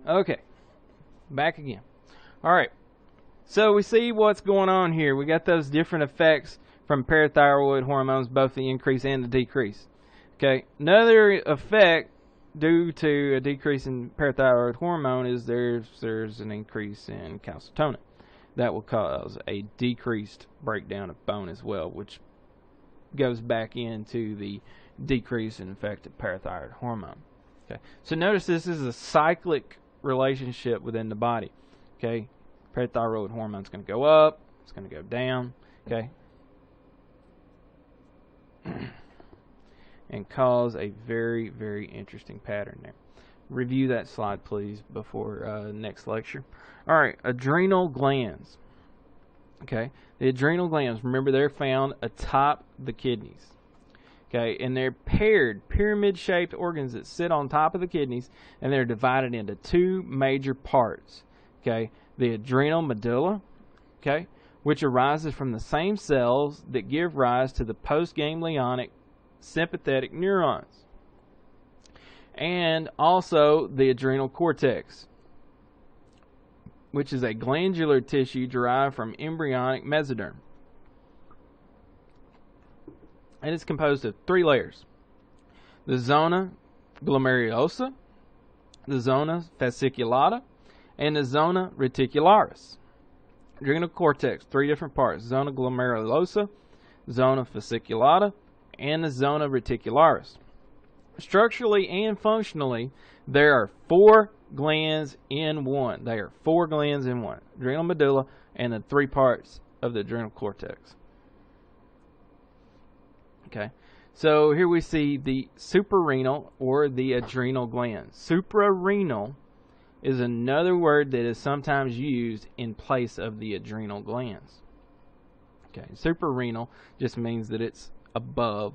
Okay, back again. All right, so we see what's going on here. We got those different effects from parathyroid hormones, both the increase and the decrease. Okay, another effect due to a decrease in parathyroid hormone is there's an increase in calcitonin. That will cause a decreased breakdown of bone as well, which goes back into the decrease in effective parathyroid hormone. Okay, so notice this is a cyclic relationship within the body. Okay, parathyroid hormone is going to go up, it's going to go down. Okay, and cause a very, very interesting pattern there. Review that slide, please, before next lecture. All right, adrenal glands. Okay, the adrenal glands, remember, they're found atop the kidneys. Okay, and they're paired, pyramid-shaped organs that sit on top of the kidneys, and they're divided into two major parts. Okay, the adrenal medulla, okay, which arises from the same cells that give rise to the postganglionic sympathetic neurons, and also the adrenal cortex, which is a glandular tissue derived from embryonic mesoderm. And it's composed of three layers: the zona glomerulosa, the zona fasciculata, and the zona reticularis. Adrenal cortex, three different parts: zona glomerulosa, zona fasciculata, and the zona reticularis. Structurally and functionally, there are four glands in one. They are four glands in one: adrenal medulla and the three parts of the adrenal cortex. Okay, so here we see the suprarenal or the adrenal glands. Suprarenal is another word that is sometimes used in place of the adrenal glands. Okay, suprarenal just means that it's above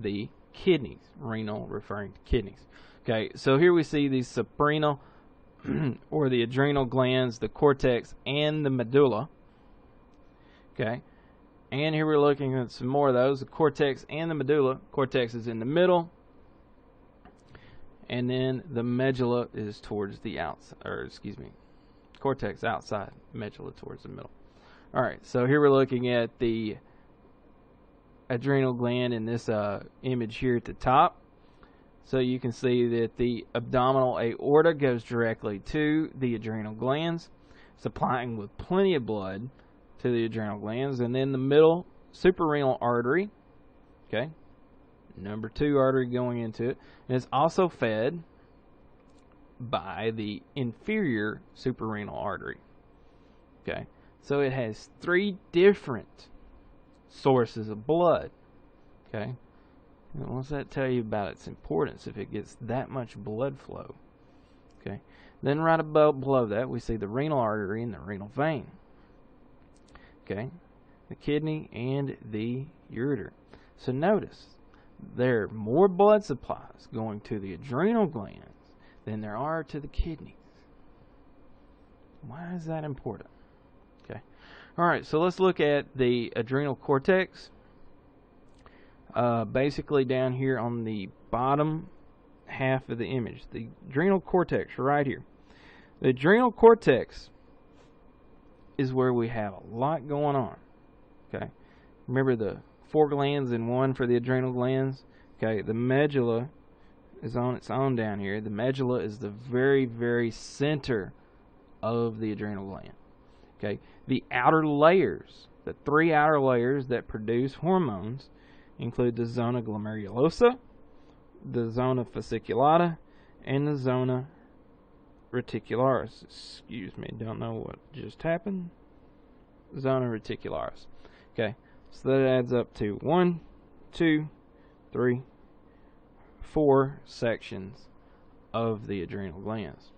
the kidneys. Renal referring to kidneys. Okay, so here we see the suprarenal or the adrenal glands, the cortex, and the medulla. Okay, and here we're looking at some more of those, the cortex and the medulla. Cortex is in the middle, and then the medulla is towards the outside, or excuse me, cortex outside, medulla towards the middle. All right, so here we're looking at the adrenal gland in this image here at the top. So you can see that the abdominal aorta goes directly to the adrenal glands, supplying with plenty of blood to the adrenal glands. And then the middle suprarenal artery, okay, number 2 artery going into it, and it's also fed by the inferior suprarenal artery. Okay, so it has 3 different sources of blood. Okay, and what's that tell you about its importance if it gets that much blood flow? Okay, then right below that we see the renal artery and the renal vein. Okay, the kidney and the ureter. So notice there are more blood supplies going to the adrenal glands than there are to the kidneys. Why is that important? Okay, all right, so let's look at the adrenal cortex. Basically down here on the bottom half of the image, the adrenal cortex right here. The adrenal cortex is where we have a lot going on. Okay, remember the 4 glands in one for the adrenal glands. Okay, the medulla is on its own down here. The medulla is the very, very center of the adrenal gland. Okay, the outer layers, the 3 outer layers that produce hormones, include the zona glomerulosa, the zona fasciculata, and the zona reticularis. Excuse me, don't know what just happened. Zona reticularis. Okay, so that adds up to 1, 2, 3, 4 sections of the adrenal glands.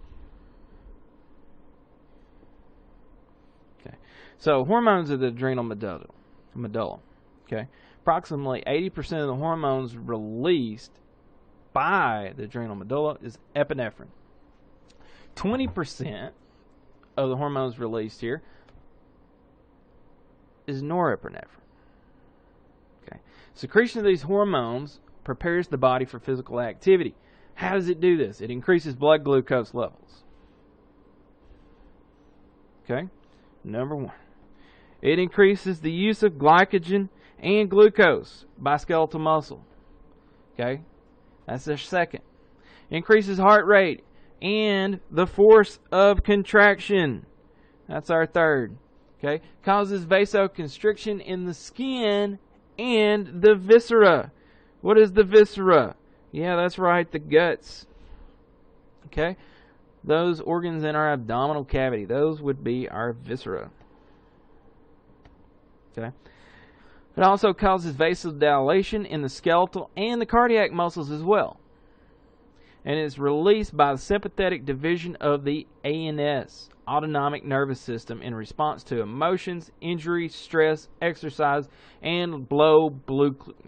Okay, so hormones of the adrenal medulla. Okay, approximately 80% of the hormones released by the adrenal medulla is epinephrine. 20% of the hormones released here is norepinephrine. Okay, secretion of these hormones prepares the body for physical activity. How does it do this? It increases blood glucose levels. Okay, number one. It increases the use of glycogen and glucose by skeletal muscle. Okay, that's their second. Increases heart rate and the force of contraction. That's our third. Okay, causes vasoconstriction in the skin and the viscera. What is the viscera? Yeah, that's right, the guts. Okay, those organs in our abdominal cavity, those would be our viscera. Okay, it also causes vasodilation in the skeletal and the cardiac muscles as well. And is released by the sympathetic division of the ANS, autonomic nervous system, in response to emotions, injury, stress, exercise, and low blood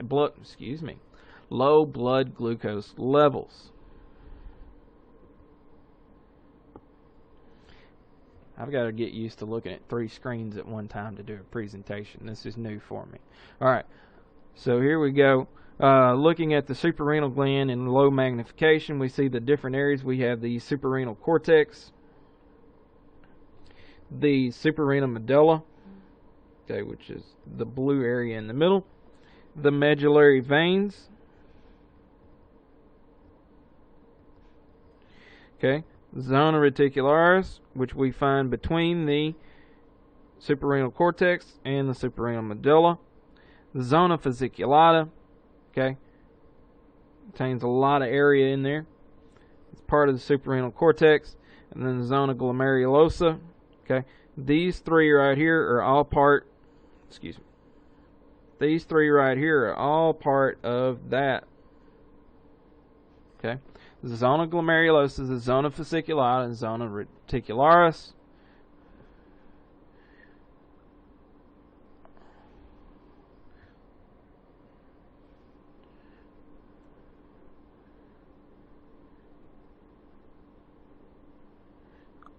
glucose levels. I've got to get used to looking at 3 screens at one time to do a presentation. This is new for me. All right, so here we go. Looking at the suprarenal gland in low magnification, we see the different areas. We have the suprarenal cortex, the suprarenal medulla, okay, which is the blue area in the middle, the medullary veins, okay, zona reticularis, which we find between the suprarenal cortex and the suprarenal medulla, the zona fasciculata. Okay, contains a lot of area in there. It's part of the suprarenal cortex, and then the zona glomerulosa. Okay, these three right here are all part. These three right here are all part of that. Okay, the zona glomerulosa, the zona fasciculata, and zona reticularis.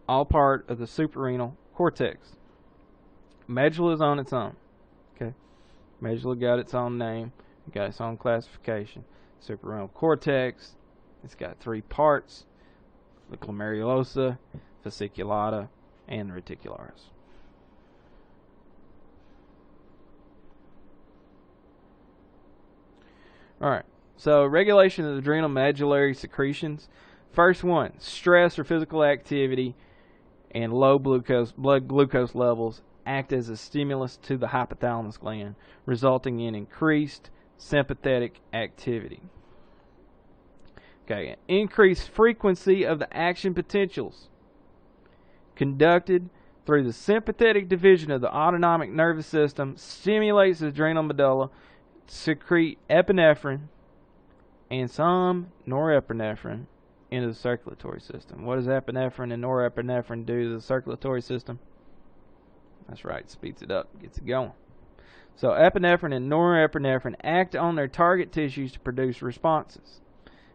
All part of the suprarenal cortex. Medulla is on its own. Okay, medulla got its own name, got its own classification. Suprarenal cortex, it's got 3 parts: the glomerulosa, fasciculata, and reticularis. All right. So regulation of the adrenal medullary secretions. First one: stress or physical activity and low blood glucose levels act as a stimulus to the hypothalamus gland, resulting in increased sympathetic activity. Okay, increased frequency of the action potentials conducted through the sympathetic division of the autonomic nervous system stimulates the adrenal medulla to secrete epinephrine and some norepinephrine into the circulatory system. What does epinephrine and norepinephrine do to the circulatory system? That's right, speeds it up, gets it going. So epinephrine and norepinephrine act on their target tissues to produce responses.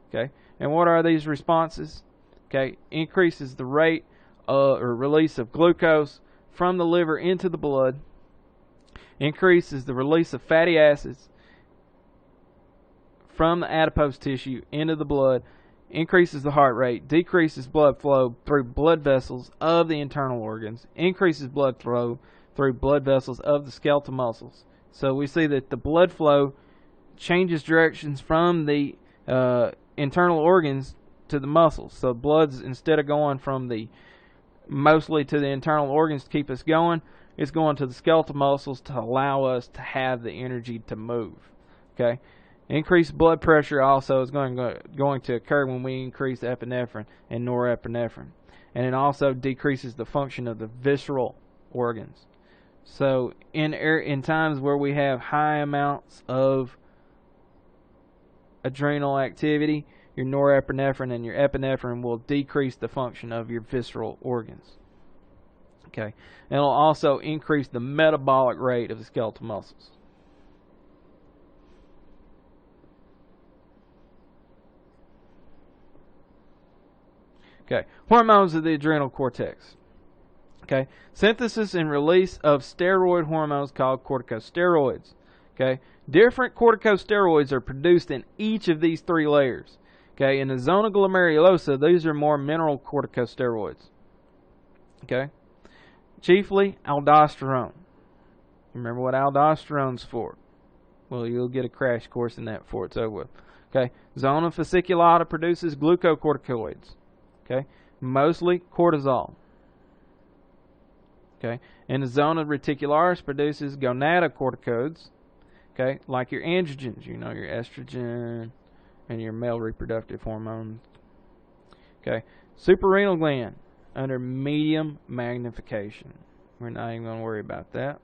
Okay, and what are these responses? Okay, increases the rate or release of glucose from the liver into the blood, increases the release of fatty acids from the adipose tissue into the blood, increases the heart rate, decreases blood flow through blood vessels of the internal organs, increases blood flow through blood vessels of the skeletal muscles. So we see that the blood flow changes directions from the internal organs to the muscles. So blood's, instead of going from the mostly to the internal organs to keep us going, it's going to the skeletal muscles to allow us to have the energy to move. Okay. Increased blood pressure also is going to occur when we increase epinephrine and norepinephrine. And it also decreases the function of the visceral organs. So in times where we have high amounts of adrenal activity, your norepinephrine and your epinephrine will decrease the function of your visceral organs. Okay. And it'll also increase the metabolic rate of the skeletal muscles. Okay, hormones of the adrenal cortex. Okay, synthesis and release of steroid hormones called corticosteroids. Okay, different corticosteroids are produced in each of these 3 layers. Okay, in the zona glomerulosa, these are more mineral corticosteroids. Okay, chiefly aldosterone. Remember what aldosterone's for? Well, you'll get a crash course in that before it's over with. Okay, zona fasciculata produces glucocorticoids. Okay, mostly cortisol. Okay, and the zona reticularis produces gonatocorticoids. Okay, like your androgens, you know, your estrogen and your male reproductive hormones. Okay, suprarenal gland under medium magnification. We're not even going to worry about that.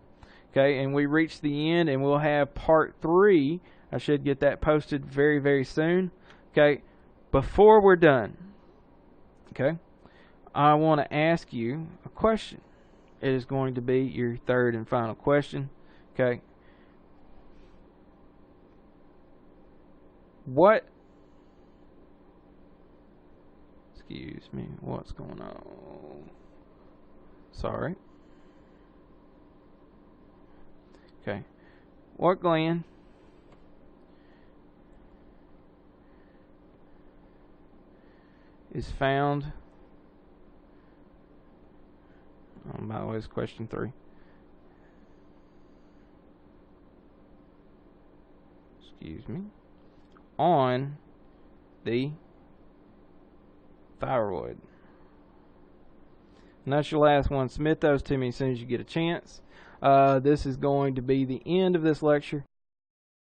Okay, and we reach the end, and we'll have part 3. I should get that posted very, very soon. Okay, before we're done, okay, I want to ask you a question. It is going to be your third and final question. Okay, excuse me, what's going on? Sorry. Okay, what gland is found? By the way, it's question 3. Excuse me. On the thyroid. And that's your last one. Submit those to me as soon as you get a chance. This is going to be the end of this lecture.